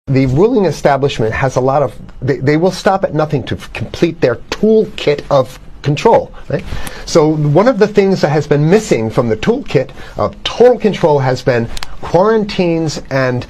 The ruling establishment has a lot of, they will stop at nothing to complete their toolkit of control, right? So one of the things that has been missing from the toolkit of total control has been quarantines and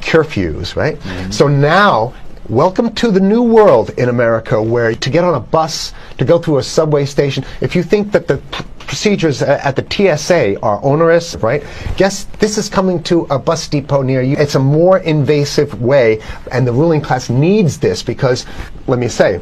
curfews, right? Mm-hmm. So now, welcome to the new world in America, where to get on a bus, to go through a subway station, if you think that the procedures at the TSA are onerous, right? Guess this is coming to a bus depot near you. It's a more invasive way, and the ruling class needs this because, let me say,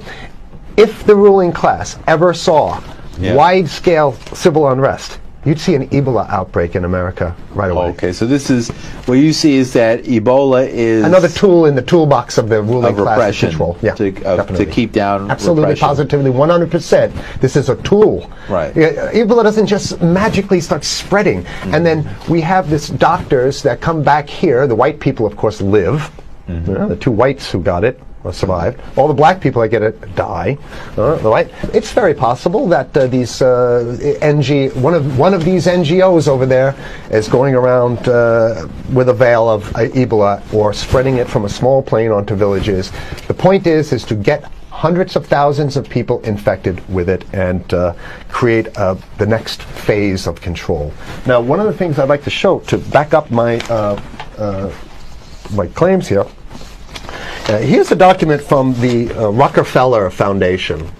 if the ruling class ever saw wide-scale civil unrest, you'd see an Ebola outbreak in America right away. Okay, so this is, what you see is that Ebola is another tool in the toolbox of the ruling class control. Yeah, to keep down absolutely, repression. positively, 100%. This is a tool. Right. Ebola doesn't just magically start spreading. Mm-hmm. And then we have this doctors that come back here. The white people, of course, live. Mm-hmm. You know, the two whites who got it survived. All the black people that get it die. Right? It's very possible that these one of these NGOs over there is going around with a veil of Ebola or spreading it from a small plane onto villages. The point is to get hundreds of thousands of people infected with it and create the next phase of control. Now, one of the things I'd like to show to back up my my claims here. Here's a document from the Rockefeller Foundation.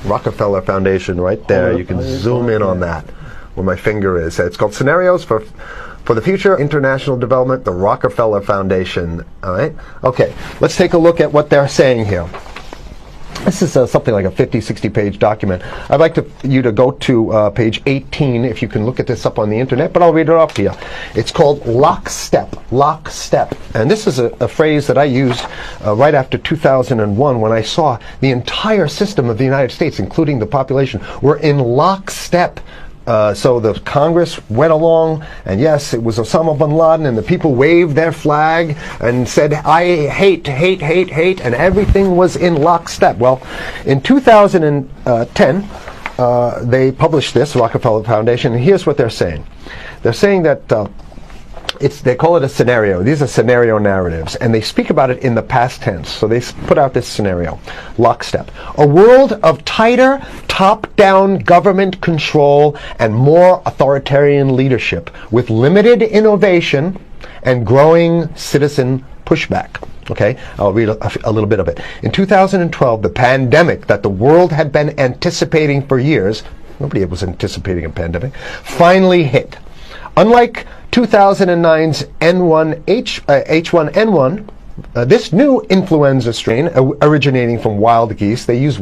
Rockefeller Foundation, right there. You can zoom in on that, where my finger is. It's called Scenarios for the Future International Development, the Rockefeller Foundation. All right? Okay, let's take a look at what they're saying here. This is something like a 50, 60-page document. I'd like you to go to page 18, if you can look at this up on the internet, but I'll read it off to you. It's called lockstep, lockstep. And this is a phrase that I used right after 2001 when I saw the entire system of the United States, including the population, were in lockstep. So the Congress went along, and yes, it was Osama bin Laden, and the people waved their flag and said, I hate, hate, hate, hate, and everything was in lockstep. Well, in 2010, they published this, Rockefeller Foundation, and here's what they're saying. They're saying that they call it a scenario. These are scenario narratives, and they speak about it in the past tense. So they put out this scenario, lockstep. A world of tighter, top-down government control and more authoritarian leadership with limited innovation and growing citizen pushback. Okay, I'll read a little bit of it. In 2012, the pandemic that the world had been anticipating for years, nobody was anticipating a pandemic, finally hit. Unlike 2009's H1N1, this new influenza strain originating from wild geese, they use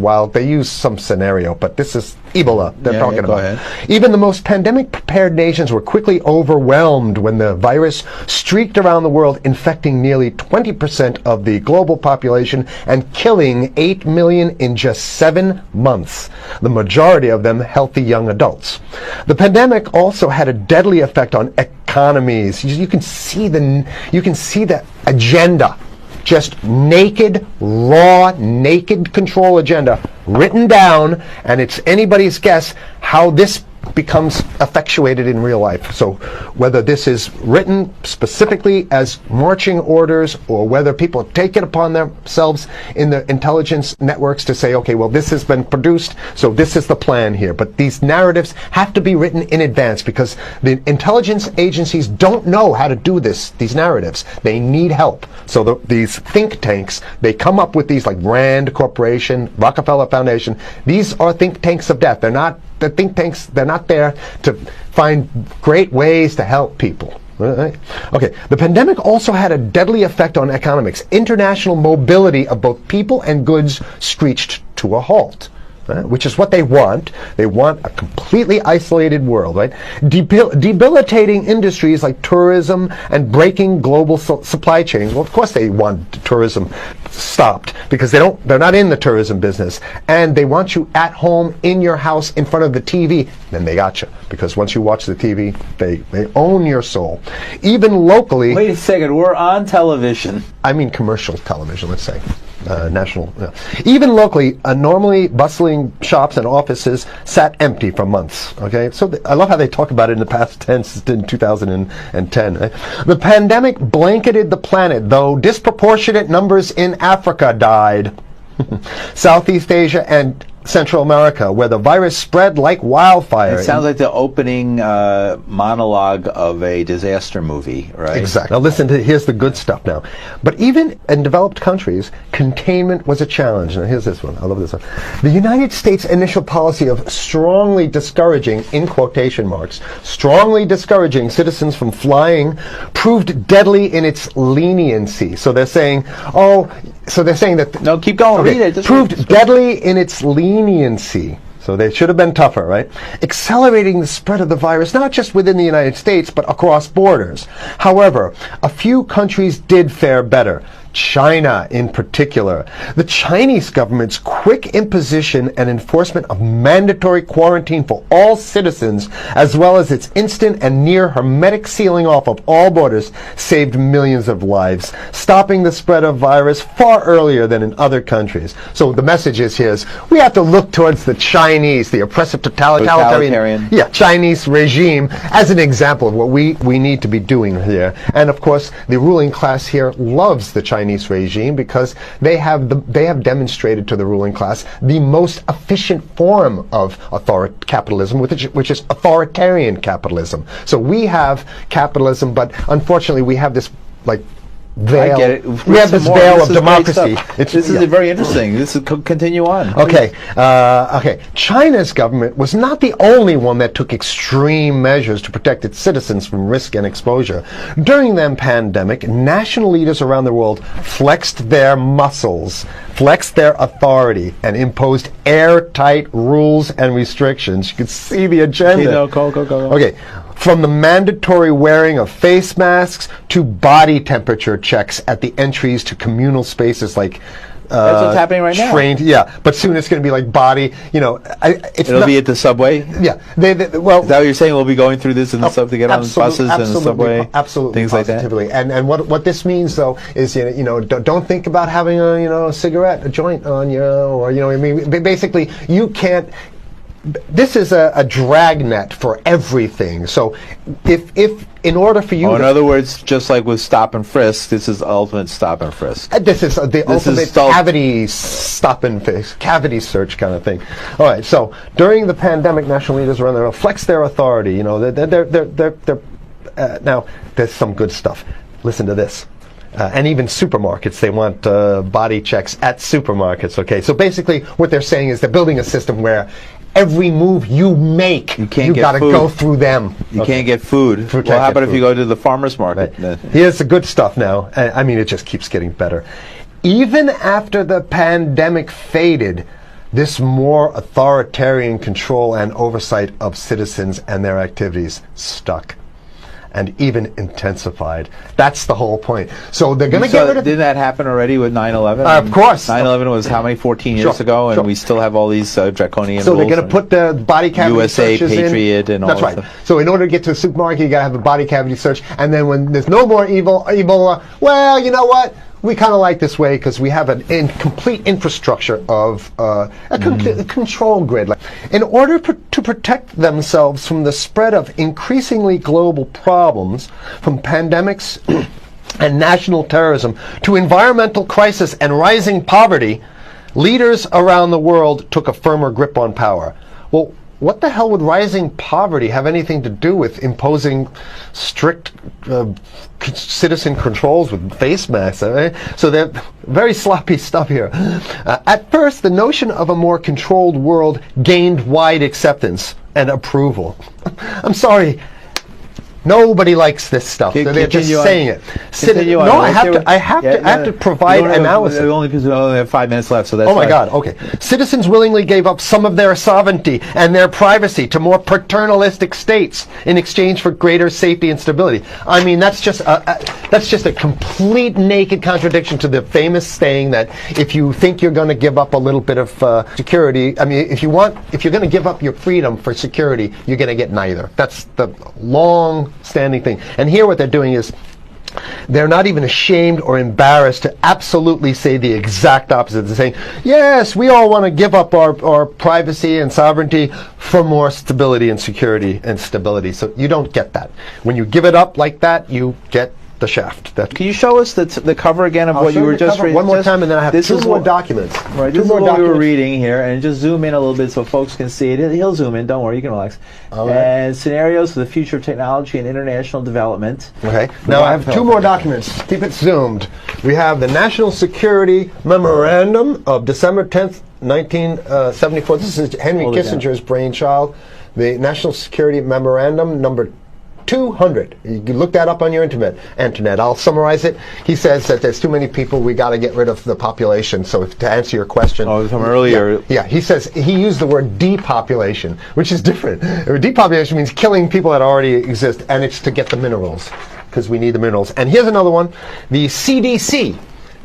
some scenario, but this is Ebola they're talking about. Go ahead. Even the most pandemic-prepared nations were quickly overwhelmed when the virus streaked around the world, infecting nearly 20% of the global population and killing 8 million in just 7 months, the majority of them healthy young adults. The pandemic also had a deadly effect on economies. You can see the agenda. Just naked, raw, naked control agenda written down, and it's anybody's guess how this becomes effectuated in real life. So whether this is written specifically as marching orders or whether people take it upon themselves in the intelligence networks to say, okay, well, this has been produced, so this is the plan here. But these narratives have to be written in advance because the intelligence agencies don't know how to do these narratives. They need help. So these think tanks, they come up with these like Rand Corporation, Rockefeller Foundation. These are think tanks of death. They're not the think tanks, they're not there to find great ways to help people. Right? Okay, the pandemic also had a deadly effect on economics. International mobility of both people and goods screeched to a halt. Right? Which is what they want. They want a completely isolated world, right? Debilitating industries like tourism and breaking global supply chains. Well, of course they want tourism stopped because they're not in the tourism business, and they want you at home in your house in front of the TV. Then they got you because once you watch the TV, they own your soul. Even locally. Wait a second, we're on television. I mean commercial television, let's say. National. Even locally, normally bustling shops and offices sat empty for months. Okay, so I love how they talk about it in the past tense in 2010. Right? The pandemic blanketed the planet, though disproportionate numbers in Africa died. Southeast Asia and Central America, where the virus spread like wildfire. It sounds like the opening monologue of a disaster movie, right? Exactly. Now listen to, here's the good stuff now. But even in developed countries, containment was a challenge. Now here's this one. I love this one. The United States' initial policy of strongly discouraging, in quotation marks, strongly discouraging citizens from flying proved deadly in its leniency. So they're saying, that... No, keep going. Okay, read it. Proved deadly in its leniency. So they should have been tougher, right? Accelerating the spread of the virus, not just within the United States, but across borders. However, a few countries did fare better. China in particular. The Chinese government's quick imposition and enforcement of mandatory quarantine for all citizens, as well as its instant and near hermetic sealing off of all borders, saved millions of lives, stopping the spread of virus far earlier than in other countries. So the message is here is we have to look towards the Chinese, the oppressive totalitarian Chinese regime as an example of what we need to be doing here. And of course, the ruling class here loves the Chinese regime because they have demonstrated to the ruling class the most efficient form of capitalism, which is authoritarian capitalism. So we have capitalism, but unfortunately we have this veil. I get it. We have this veil of democracy. This is very interesting. This is continue on. Okay. China's government was not the only one that took extreme measures to protect its citizens from risk and exposure. During the pandemic, national leaders around the world flexed their muscles, flexed their authority, and imposed airtight rules and restrictions. You can see the agenda. Go. Okay. From the mandatory wearing of face masks to body temperature checks at the entries to communal spaces like that's what's happening right now. Yeah, but soon it's going to be like body. It'll be at the subway. Yeah, well, is that what you're saying? We'll be going through this in the subway to get on the buses and the subway, absolutely, things like that. And what this means though is don't think about having a cigarette, a joint on you, or basically you can't. This is a dragnet for everything. So if in order for you in other words, just like with stop and frisk, this is ultimate stop and frisk. This is the ultimate cavity stop and frisk, cavity search kind of thing. All right, so during the pandemic, national leaders around the world flexed their authority. Now there's some good stuff. Listen to this. And even supermarkets, they want body checks at supermarkets. Okay, so basically what they're saying is they're building a system where every move you make, you got to go through them. You can't get food. Well, how about if you go to the farmer's market? Right. Here's the good stuff now. I mean, it just keeps getting better. Even after the pandemic faded, this more authoritarian control and oversight of citizens and their activities stuck. And even intensified. That's the whole point. So they're going to get rid of... Did that happen already with 9/11? Of course. 9/11 was how many? 14 years ago, and we still have all these draconian rules. So they're going to put the body cavity USA searches Patriot in. And all That's right. Stuff. So in order to get to the supermarket, you got to have a body cavity search, and then when there's no more Ebola, well, you know what? We kind of like this way because we have a complete infrastructure of a control grid. In order to protect themselves from the spread of increasingly global problems, from pandemics and national terrorism to environmental crisis and rising poverty, leaders around the world took a firmer grip on power. Well, what the hell would rising poverty have anything to do with imposing strict citizen controls with face masks? So they're very sloppy stuff here. At first, the notion of a more controlled world gained wide acceptance and approval. I'm sorry. Nobody likes this stuff. They're just saying it. I have to provide analysis. We only have 5 minutes left, so that's oh my God, okay. Citizens willingly gave up some of their sovereignty and their privacy to more paternalistic states in exchange for greater safety and stability. I mean, that's just a complete naked contradiction to the famous saying that if you think you're going to give up a little bit of security, I mean, if you're going to give up your freedom for security, you're going to get neither. That's the long-standing thing. And here what they're doing is they're not even ashamed or embarrassed to absolutely say the exact opposite. They're saying, yes, we all want to give up our privacy and sovereignty for more stability and security and stability. So you don't get that. When you give it up like that, you get the shaft. Can you show us the cover again of what you were just reading? One more time, and then I have two more documents. Right, this is what we were reading here, and just zoom in a little bit so folks can see it. He'll zoom in, don't worry, you can relax. All right. And scenarios for the future of technology and international development. Okay, now I have two more documents. Keep it zoomed. We have the National Security Memorandum of December 10th, 1974. This is Henry Kissinger's brainchild. The National Security Memorandum number 200. You can look that up on your internet. I'll summarize it. He says that there's too many people, we got to get rid of the population. So to answer your question. Oh, from earlier. Yeah, he says, he used the word depopulation, which is different. Depopulation means killing people that already exist, and it's to get the minerals, because we need the minerals. And here's another one. The CDC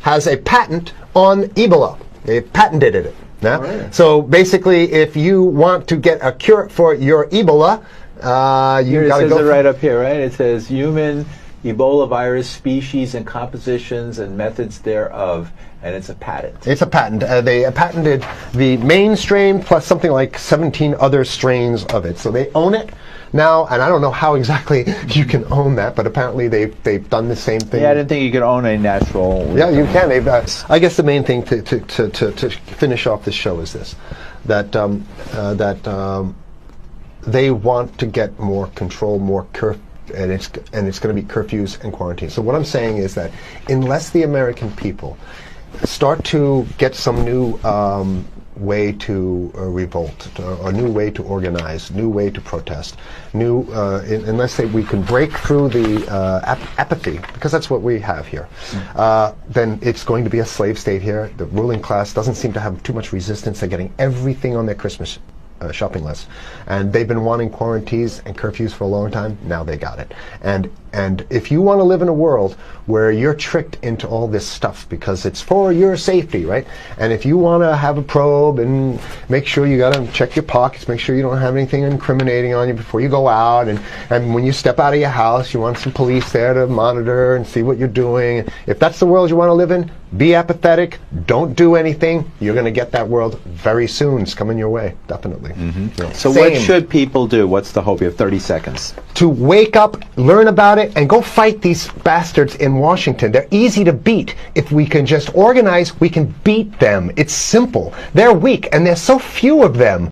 has a patent on Ebola. They patented it. Now, right. So basically, if you want to get a cure for your Ebola, you got to go. It says it right up here, right? It says human Ebola virus species and compositions and methods thereof, and it's a patent. It's a patent. They patented the main strain plus something like 17 other strains of it. So they own it now, and I don't know how exactly you can own that, but apparently they've done the same thing. Yeah, I didn't think you could own a natural. Yeah, you can. I guess the main thing to finish off this show is this: that they want to get more control, more and it's going to be curfews and quarantines. So what I'm saying is that unless the American people start to get some new way to revolt, a new way to organize, new way to protest, unless we can break through the apathy, because that's what we have here, then it's going to be a slave state here. The ruling class doesn't seem to have too much resistance. They're getting everything on their Christmas shopping list, and they've been wanting quarantines and curfews for a long time. Now they got it. And if you want to live in a world where you're tricked into all this stuff because it's for your safety, right? And if you want to have a probe and make sure you got to check your pockets, make sure you don't have anything incriminating on you before you go out, and when you step out of your house, you want some police there to monitor and see what you're doing. If that's the world you want to live in, be apathetic, don't do anything. You're going to get that world very soon. It's coming your way, definitely. Mm-hmm. Yeah. So what should people do? What's the hope? You have 30 seconds. To wake up, learn about it, and go fight these bastards in Washington. They're easy to beat. If we can just organize, we can beat them. It's simple. They're weak, and there's so few of them.